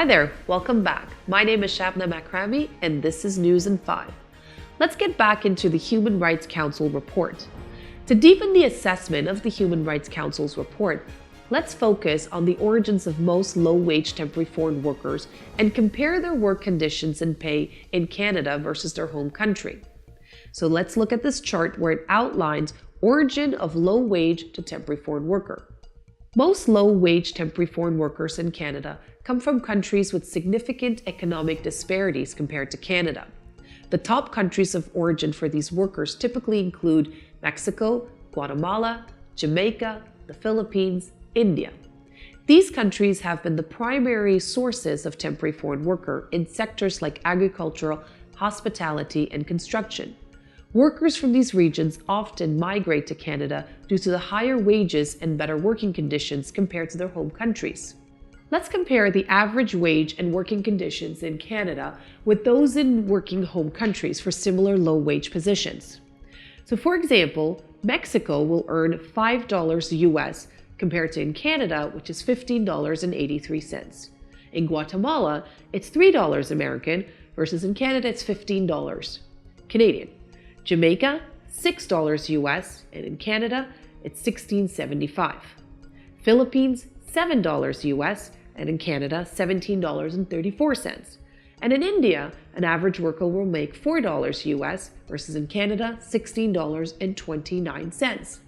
Hi there, welcome back. My name is Shabna Makrami, and this is News in 5. Let's get back into the Human Rights Council report. To deepen the assessment of the Human Rights Council's report, let's focus on the origins of most low-wage temporary foreign workers and compare their work conditions and pay in Canada versus their home country. So let's look at this chart where it outlines origin of low-wage to temporary foreign worker. Most low-wage temporary foreign workers in Canada come from countries with significant economic disparities compared to Canada. The top countries of origin for these workers typically include Mexico, Guatemala, Jamaica, the Philippines, India. These countries have been the primary sources of temporary foreign worker in sectors like agricultural, hospitality, and construction. Workers from these regions often migrate to Canada due to the higher wages and better working conditions compared to their home countries. Let's compare the average wage and working conditions in Canada with those in working home countries for similar low-wage positions. So for example, Mexico will earn $5 US compared to in Canada, which is $15.83. In Guatemala, it's $3 American versus in Canada, it's $15 Canadian. Jamaica, $6 US, and in Canada, it's $16.75. Philippines, $7 US, and in Canada, $17.34. And in India, an average worker will make $4 US versus in Canada, $16.29.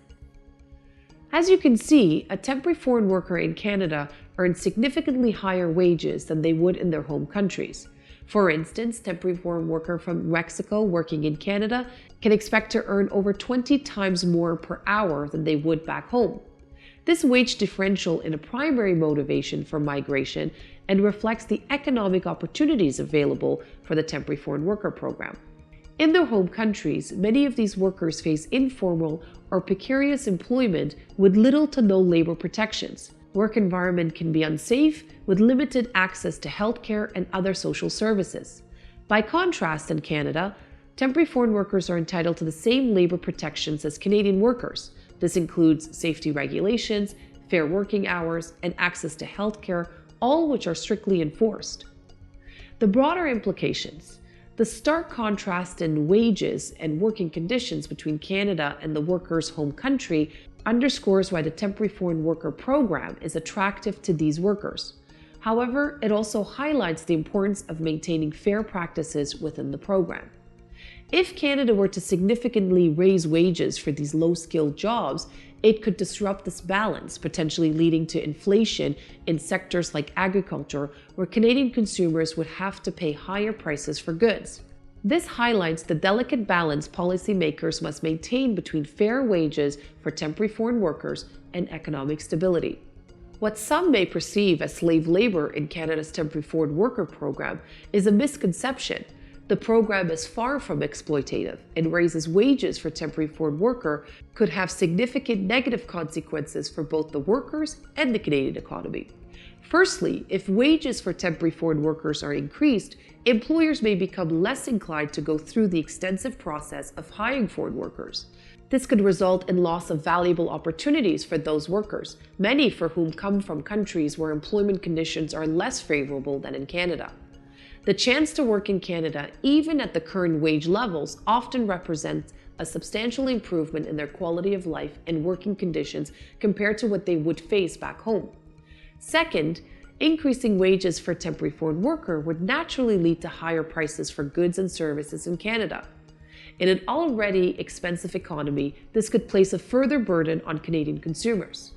As you can see, a temporary foreign worker in Canada earns significantly higher wages than they would in their home countries. For instance, temporary foreign worker from Mexico working in Canada can expect to earn over 20 times more per hour than they would back home. This wage differential is a primary motivation for migration and reflects the economic opportunities available for the temporary foreign worker program. In their home countries, many of these workers face informal or precarious employment with little to no labor protections. Work environment can be unsafe with limited access to healthcare and other social services. By contrast, in Canada, temporary foreign workers are entitled to the same labor protections as Canadian workers. This includes safety regulations, fair working hours, and access to healthcare, all which are strictly enforced. The broader implications. The stark contrast in wages and working conditions between Canada and the worker's home country underscores why the temporary foreign worker program is attractive to these workers. However, it also highlights the importance of maintaining fair practices within the program. If Canada were to significantly raise wages for these low-skilled jobs, it could disrupt this balance, potentially leading to inflation in sectors like agriculture, where Canadian consumers would have to pay higher prices for goods. This highlights the delicate balance policymakers must maintain between fair wages for temporary foreign workers and economic stability. What some may perceive as slave labor in Canada's temporary foreign worker program is a misconception. The program is far from exploitative and raises wages for temporary foreign worker could have significant negative consequences for both the workers and the Canadian economy. Firstly, if wages for temporary foreign workers are increased, employers may become less inclined to go through the extensive process of hiring foreign workers. This could result in loss of valuable opportunities for those workers, many for whom come from countries where employment conditions are less favorable than in Canada. The chance to work in Canada, even at the current wage levels, often represents a substantial improvement in their quality of life and working conditions compared to what they would face back home. Second, increasing wages for temporary foreign worker would naturally lead to higher prices for goods and services in Canada. In an already expensive economy, this could place a further burden on Canadian consumers.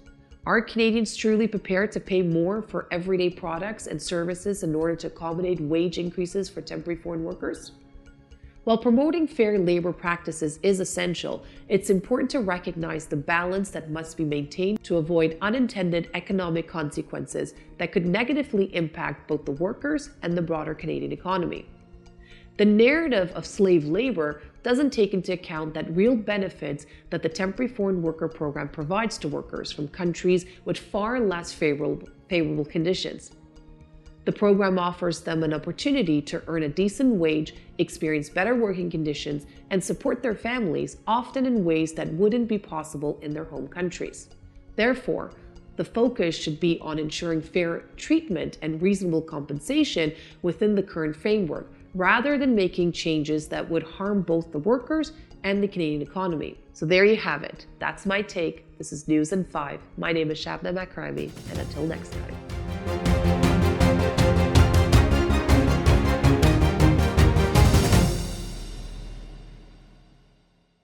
Are Canadians truly prepared to pay more for everyday products and services in order to accommodate wage increases for temporary foreign workers? While promoting fair labor practices is essential, it's important to recognize the balance that must be maintained to avoid unintended economic consequences that could negatively impact both the workers and the broader Canadian economy. The narrative of slave labor doesn't take into account that real benefits that the temporary foreign worker program provides to workers from countries with far less favorable conditions. The program offers them an opportunity to earn a decent wage, experience better working conditions, and support their families, often in ways that wouldn't be possible in their home countries. Therefore, the focus should be on ensuring fair treatment and reasonable compensation within the current framework, rather than making changes that would harm both the workers and the Canadian economy. So there you have it. That's my take. This is News in 5. My name is Shabna Makrami, and until next time.